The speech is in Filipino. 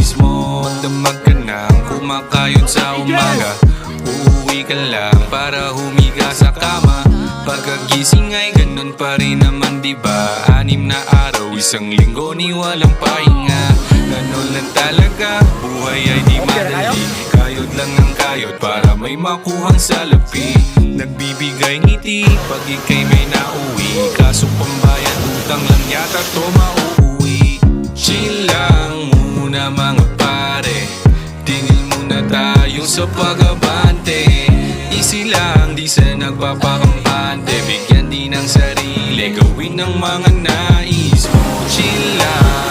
mismo. Magdamag ka nang kumakayod sa umaga, uuwi ka lang para humiga sa kama. Pagkagising ay ganun pa rin naman, diba? 6 na araw, isang linggo ni walang pahinga. Ganun lang talaga, buhay ay di madali. Kayod lang ng kayod para may makuhang salapi. Nagbibigay ngiti pag ika'y may nauwi, kaso pambayad utang lang yata to mauuwi. Chill lang muna mga pare, tingin muna tayo sa pag-abante. Easy lang, di sa nagpapakampante, bigyan din ng sarili, gawin ng mga nais mo. Chill lang.